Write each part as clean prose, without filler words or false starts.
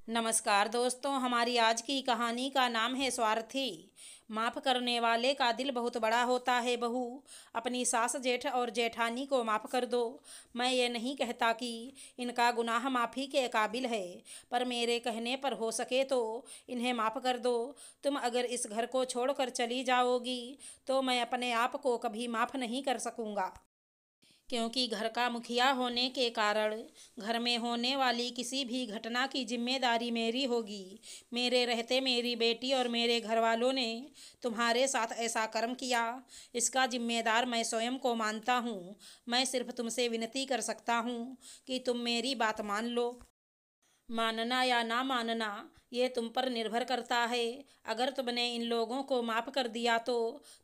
नमस्कार दोस्तों, हमारी आज की कहानी का नाम है स्वार्थी। माफ़ करने वाले का दिल बहुत बड़ा होता है। बहू, अपनी सास जेठ और जेठानी को माफ़ कर दो। मैं ये नहीं कहता कि इनका गुनाह माफ़ी के काबिल है, पर मेरे कहने पर हो सके तो इन्हें माफ़ कर दो। तुम अगर इस घर को छोड़कर चली जाओगी तो मैं अपने आप को कभी माफ़ नहीं कर सकूँगा, क्योंकि घर का मुखिया होने के कारण घर में होने वाली किसी भी घटना की जिम्मेदारी मेरी होगी। मेरे रहते मेरी बेटी और मेरे घर वालों ने तुम्हारे साथ ऐसा कर्म किया, इसका जिम्मेदार मैं स्वयं को मानता हूँ। मैं सिर्फ तुमसे विनती कर सकता हूँ कि तुम मेरी बात मान लो। मानना या ना मानना ये तुम पर निर्भर करता है। अगर तुमने इन लोगों को माफ़ कर दिया तो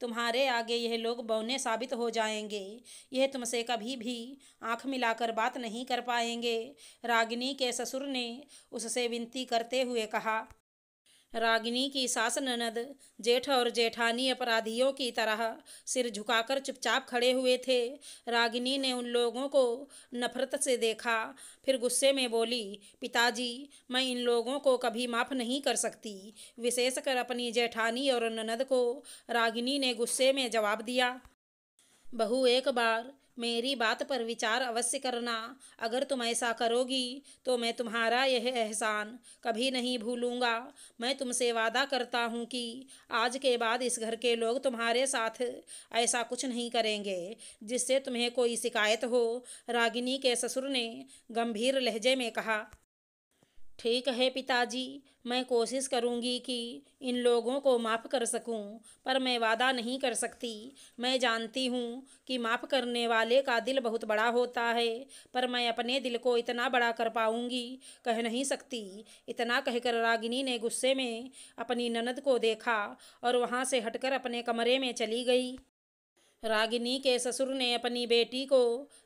तुम्हारे आगे यह लोग बौने साबित हो जाएंगे। यह तुमसे कभी भी आंख मिलाकर बात नहीं कर पाएंगे। रागिनी के ससुर ने उससे विनती करते हुए कहा। रागिनी की सास ननद जेठ और जेठानी अपराधियों की तरह सिर झुकाकर चुपचाप खड़े हुए थे। रागिनी ने उन लोगों को नफरत से देखा, फिर गुस्से में बोली, पिताजी, मैं इन लोगों को कभी माफ़ नहीं कर सकती, विशेषकर अपनी जेठानी और ननद को। रागिनी ने गुस्से में जवाब दिया। बहू, एक बार मेरी बात पर विचार अवश्य करना। अगर तुम ऐसा करोगी तो मैं तुम्हारा यह एहसान कभी नहीं भूलूंगा। मैं तुमसे वादा करता हूँ कि आज के बाद इस घर के लोग तुम्हारे साथ ऐसा कुछ नहीं करेंगे जिससे तुम्हें कोई शिकायत हो। रागिनी के ससुर ने गंभीर लहजे में कहा। ठीक है पिताजी, मैं कोशिश करूंगी कि इन लोगों को माफ़ कर सकूं, पर मैं वादा नहीं कर सकती। मैं जानती हूं कि माफ़ करने वाले का दिल बहुत बड़ा होता है, पर मैं अपने दिल को इतना बड़ा कर पाऊंगी कह नहीं सकती। इतना कहकर रागिनी ने गुस्से में अपनी ननद को देखा और वहां से हटकर अपने कमरे में चली गई। रागिनी के ससुर ने अपनी बेटी को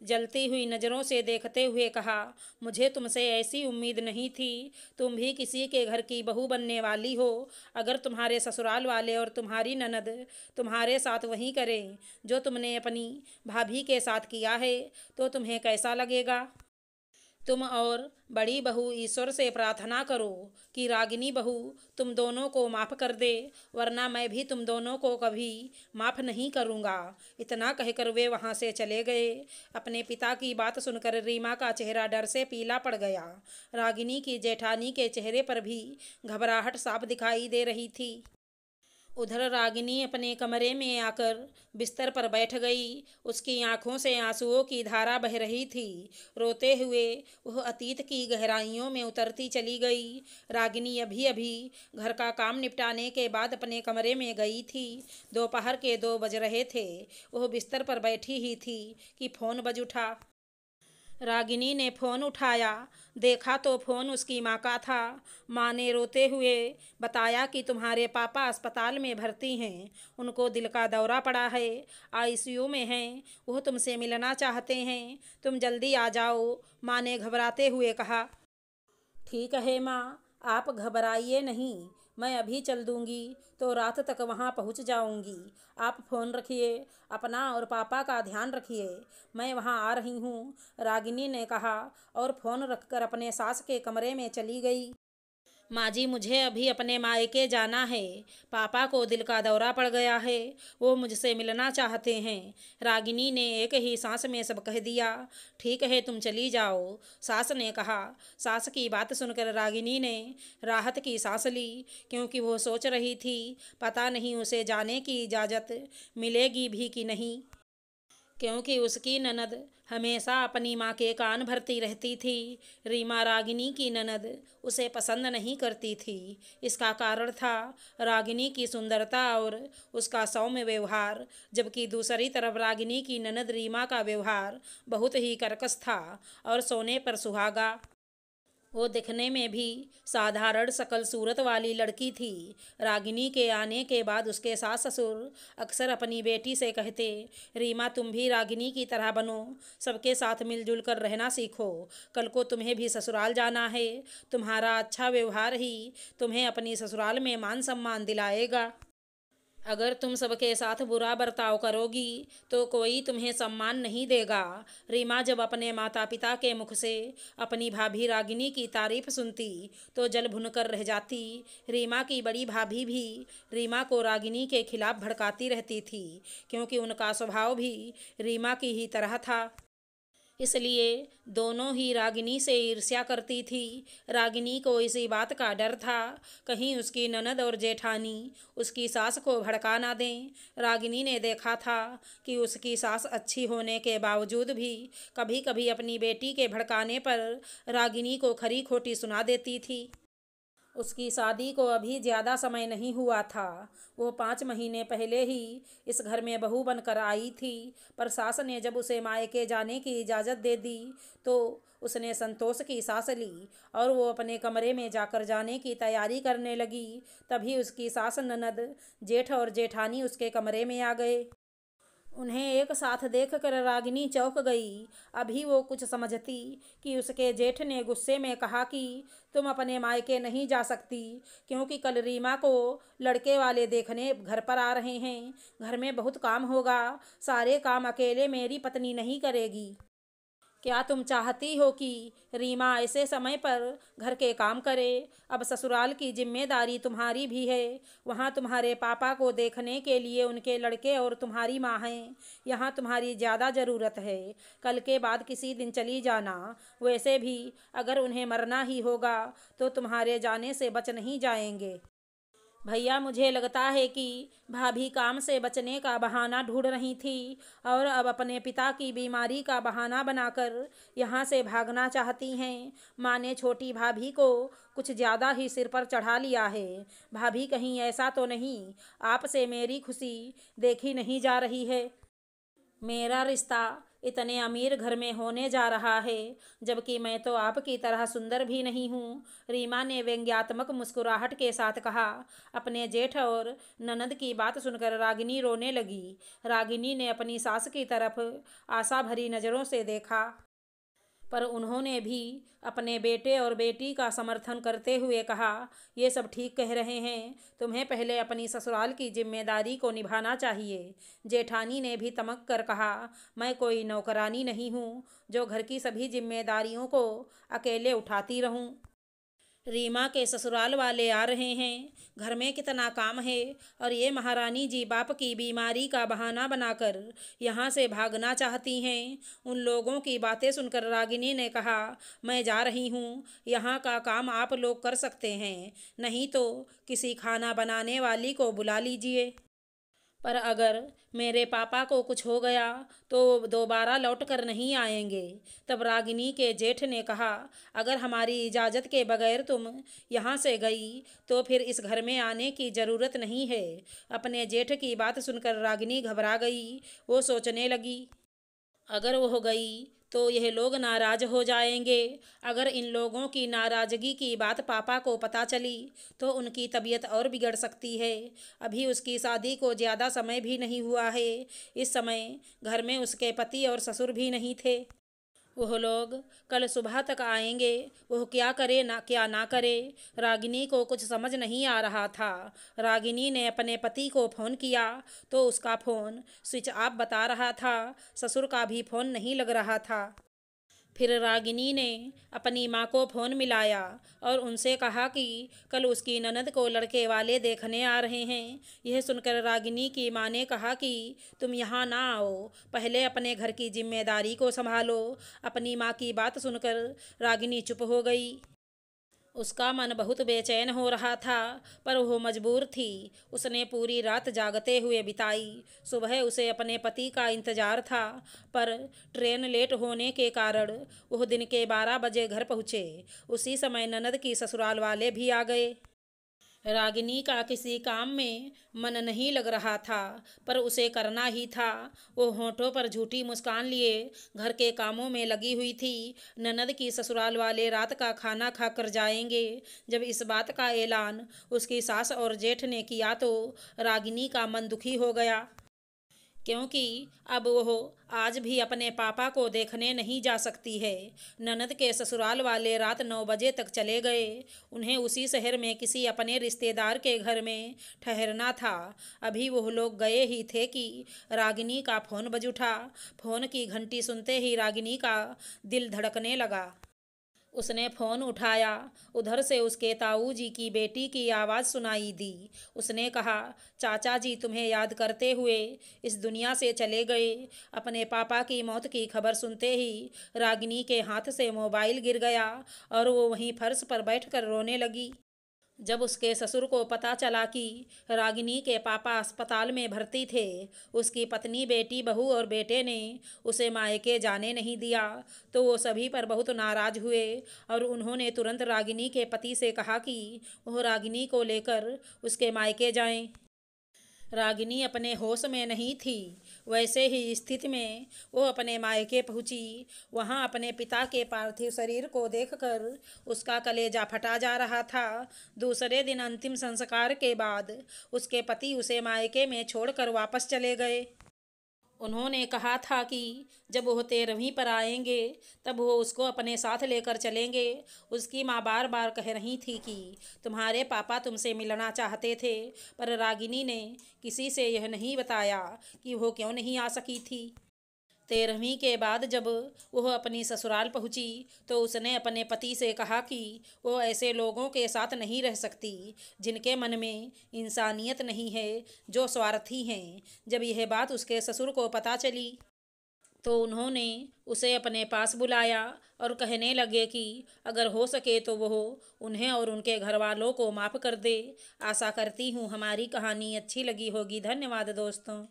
जलती हुई नज़रों से देखते हुए कहा, मुझे तुमसे ऐसी उम्मीद नहीं थी। तुम भी किसी के घर की बहू बनने वाली हो। अगर तुम्हारे ससुराल वाले और तुम्हारी ननद तुम्हारे साथ वही करें जो तुमने अपनी भाभी के साथ किया है तो तुम्हें कैसा लगेगा। तुम और बड़ी बहू ईश्वर से प्रार्थना करो कि रागिनी बहू तुम दोनों को माफ़ कर दे, वरना मैं भी तुम दोनों को कभी माफ़ नहीं करूँगा। इतना कहकर वे वहाँ से चले गए। अपने पिता की बात सुनकर रीमा का चेहरा डर से पीला पड़ गया। रागिनी की जेठानी के चेहरे पर भी घबराहट साफ दिखाई दे रही थी। उधर रागिनी अपने कमरे में आकर बिस्तर पर बैठ गई। उसकी आंखों से आंसुओं की धारा बह रही थी। रोते हुए वह अतीत की गहराइयों में उतरती चली गई। रागिनी अभी अभी घर का काम निपटाने के बाद अपने कमरे में गई थी। दोपहर के 2 बज रहे थे। वह बिस्तर पर बैठी ही थी कि फोन बज उठा। रागिनी ने फ़ोन उठाया, देखा तो फ़ोन उसकी माँ का था। माँ ने रोते हुए बताया कि तुम्हारे पापा अस्पताल में भर्ती हैं, उनको दिल का दौरा पड़ा है, आईसीयू में हैं, वो तुमसे मिलना चाहते हैं, तुम जल्दी आ जाओ। माँ ने घबराते हुए कहा। ठीक है माँ, आप घबराइए नहीं, मैं अभी चल दूंगी तो रात तक वहाँ पहुँच जाऊंगी। आप फ़ोन रखिए, अपना और पापा का ध्यान रखिए, मैं वहाँ आ रही हूँ, रागिनी ने कहा और फ़ोन रखकर अपने सास के कमरे में चली गई। माँ जी, मुझे अभी अपने मायके जाना है। पापा को दिल का दौरा पड़ गया है, वो मुझसे मिलना चाहते हैं। रागिनी ने एक ही सांस में सब कह दिया। ठीक है, तुम चली जाओ, सास ने कहा। सास की बात सुनकर रागिनी ने राहत की सांस ली, क्योंकि वो सोच रही थी पता नहीं उसे जाने की इजाज़त मिलेगी भी कि नहीं, क्योंकि उसकी ननद हमेशा अपनी माँ के कान भरती रहती थी। रीमा रागिनी की ननद उसे पसंद नहीं करती थी। इसका कारण था रागिनी की सुंदरता और उसका सौम्य व्यवहार, जबकि दूसरी तरफ रागिनी की ननद रीमा का व्यवहार बहुत ही कर्कश था और सोने पर सुहागा। वो दिखने में भी साधारण शकल सूरत वाली लड़की थी। रागिनी के आने के बाद उसके सास ससुर अक्सर अपनी बेटी से कहते, रीमा तुम भी रागिनी की तरह बनो, सबके साथ मिलजुल कर रहना सीखो, कल को तुम्हें भी ससुराल जाना है, तुम्हारा अच्छा व्यवहार ही तुम्हें अपनी ससुराल में मान सम्मान दिलाएगा। अगर तुम सबके साथ बुरा बर्ताव करोगी तो कोई तुम्हें सम्मान नहीं देगा। रीमा जब अपने माता पिता के मुख से अपनी भाभी रागिनी की तारीफ सुनती तो जल भुनकर रह जाती। रीमा की बड़ी भाभी भी रीमा को रागिनी के खिलाफ भड़काती रहती थी, क्योंकि उनका स्वभाव भी रीमा की ही तरह था। इसलिए दोनों ही रागिनी से ईर्ष्या करती थी। रागिनी को इसी बात का डर था, कहीं उसकी ननद और जेठानी उसकी सास को भड़का ना दें। रागिनी ने देखा था कि उसकी सास अच्छी होने के बावजूद भी कभी कभी अपनी बेटी के भड़काने पर रागिनी को खरी खोटी सुना देती थी। उसकी शादी को अभी ज़्यादा समय नहीं हुआ था। वो 5 महीने पहले ही इस घर में बहू बनकर आई थी, पर सास ने जब उसे मायके जाने की इजाज़त दे दी तो उसने संतोष की सांस ली और वो अपने कमरे में जाकर जाने की तैयारी करने लगी। तभी उसकी सास, ननद, जेठ और जेठानी उसके कमरे में आ गए। उन्हें एक साथ देखकर रागिनी चौंक गई। अभी वो कुछ समझती कि उसके जेठ ने गुस्से में कहा कि तुम अपने मायके नहीं जा सकती, क्योंकि कल रीमा को लड़के वाले देखने घर पर आ रहे हैं। घर में बहुत काम होगा, सारे काम अकेले मेरी पत्नी नहीं करेगी। क्या तुम चाहती हो कि रीमा ऐसे समय पर घर के काम करे? अब ससुराल की जिम्मेदारी तुम्हारी भी है। वहाँ तुम्हारे पापा को देखने के लिए उनके लड़के और तुम्हारी माँ हैं। यहाँ तुम्हारी ज़्यादा ज़रूरत है। कल के बाद किसी दिन चली जाना। वैसे भी अगर उन्हें मरना ही होगा तो तुम्हारे जाने से बच नहीं जाएंगे। भैया, मुझे लगता है कि भाभी काम से बचने का बहाना ढूंढ रही थी और अब अपने पिता की बीमारी का बहाना बनाकर यहाँ से भागना चाहती हैं। माँ ने छोटी भाभी को कुछ ज़्यादा ही सिर पर चढ़ा लिया है। भाभी, कहीं ऐसा तो नहीं आपसे मेरी खुशी देखी नहीं जा रही है? मेरा रिश्ता इतने अमीर घर में होने जा रहा है, जबकि मैं तो आपकी तरह सुंदर भी नहीं हूँ। रीमा ने व्यंग्यात्मक मुस्कुराहट के साथ कहा। अपने जेठ और ननद की बात सुनकर रागिनी रोने लगी। रागिनी ने अपनी सास की तरफ आशा भरी नज़रों से देखा, पर उन्होंने भी अपने बेटे और बेटी का समर्थन करते हुए कहा, ये सब ठीक कह रहे हैं, तुम्हें पहले अपनी ससुराल की जिम्मेदारी को निभाना चाहिए। जेठानी ने भी तमक कर कहा, मैं कोई नौकरानी नहीं हूँ जो घर की सभी जिम्मेदारियों को अकेले उठाती रहूँ। रीमा के ससुराल वाले आ रहे हैं, घर में कितना काम है, और ये महारानी जी बाप की बीमारी का बहाना बनाकर यहाँ से भागना चाहती हैं। उन लोगों की बातें सुनकर रागिनी ने कहा, मैं जा रही हूँ, यहाँ का काम आप लोग कर सकते हैं, नहीं तो किसी खाना बनाने वाली को बुला लीजिए। पर अगर मेरे पापा को कुछ हो गया तो दोबारा लौट कर नहीं आएंगे। तब रागिनी के जेठ ने कहा, अगर हमारी इजाज़त के बगैर तुम यहाँ से गई तो फिर इस घर में आने की ज़रूरत नहीं है। अपने जेठ की बात सुनकर रागिनी घबरा गई। वो सोचने लगी, अगर वो हो गई तो यह लोग नाराज हो जाएंगे। अगर इन लोगों की नाराज़गी की बात पापा को पता चली तो उनकी तबीयत और बिगड़ सकती है। अभी उसकी शादी को ज़्यादा समय भी नहीं हुआ है। इस समय घर में उसके पति और ससुर भी नहीं थे। वह लोग कल सुबह तक आएंगे। वह क्या करे ना क्या ना करे, रागिनी को कुछ समझ नहीं आ रहा था। रागिनी ने अपने पति को फ़ोन किया तो उसका फ़ोन स्विच ऑफ बता रहा था। ससुर का भी फ़ोन नहीं लग रहा था। फिर रागिनी ने अपनी माँ को फ़ोन मिलाया और उनसे कहा कि कल उसकी ननद को लड़के वाले देखने आ रहे हैं। यह सुनकर रागिनी की माँ ने कहा कि तुम यहाँ ना आओ, पहले अपने घर की जिम्मेदारी को संभालो। अपनी माँ की बात सुनकर रागिनी चुप हो गई। उसका मन बहुत बेचैन हो रहा था, पर वो मजबूर थी। उसने पूरी रात जागते हुए बिताई। सुबह उसे अपने पति का इंतजार था, पर ट्रेन लेट होने के कारण वह दिन के 12 बजे घर पहुँचे। उसी समय ननद की ससुराल वाले भी आ गए। रागिनी का किसी काम में मन नहीं लग रहा था, पर उसे करना ही था। वो होठों पर झूठी मुस्कान लिए घर के कामों में लगी हुई थी। ननद की ससुराल वाले रात का खाना खाकर जाएंगे। जब इस बात का ऐलान उसकी सास और जेठ ने किया तो रागिनी का मन दुखी हो गया। क्योंकि अब वह आज भी अपने पापा को देखने नहीं जा सकती है। ननद के ससुराल वाले रात 9 बजे तक चले गए। उन्हें उसी शहर में किसी अपने रिश्तेदार के घर में ठहरना था। अभी वह लोग गए ही थे कि रागिनी का फ़ोन बज उठा। फ़ोन की घंटी सुनते ही रागिनी का दिल धड़कने लगा। उसने फ़ोन उठाया। उधर से उसके ताऊ जी की बेटी की आवाज़ सुनाई दी। उसने कहा, चाचा जी तुम्हें याद करते हुए इस दुनिया से चले गए। अपने पापा की मौत की खबर सुनते ही रागिनी के हाथ से मोबाइल गिर गया और वो वहीं फर्श पर बैठकर रोने लगी। जब उसके ससुर को पता चला कि रागिनी के पापा अस्पताल में भर्ती थे, उसकी पत्नी, बेटी, बहू और बेटे ने उसे मायके जाने नहीं दिया, तो वो सभी पर बहुत नाराज हुए और उन्होंने तुरंत रागिनी के पति से कहा कि वह रागिनी को लेकर उसके मायके जाएं। रागिनी अपने होश में नहीं थी। वैसे ही स्थिति में वो अपने मायके पहुंची। वहां अपने पिता के पार्थिव शरीर को देखकर उसका कलेजा फटा जा रहा था। दूसरे दिन अंतिम संस्कार के बाद उसके पति उसे मायके में छोड़कर वापस चले गए। उन्होंने कहा था कि जब वो 13वीं पर आएंगे तब वो उसको अपने साथ लेकर चलेंगे। उसकी माँ बार बार कह रही थी कि तुम्हारे पापा तुमसे मिलना चाहते थे, पर रागिनी ने किसी से यह नहीं बताया कि वो क्यों नहीं आ सकी थी। 13वीं के बाद जब वह अपनी ससुराल पहुंची तो उसने अपने पति से कहा कि वो ऐसे लोगों के साथ नहीं रह सकती जिनके मन में इंसानियत नहीं है, जो स्वार्थी हैं। जब यह बात उसके ससुर को पता चली तो उन्होंने उसे अपने पास बुलाया और कहने लगे कि अगर हो सके तो वो उन्हें और उनके घर वालों को माफ़ कर दे। आशा करती हूँ हमारी कहानी अच्छी लगी होगी। धन्यवाद दोस्तों।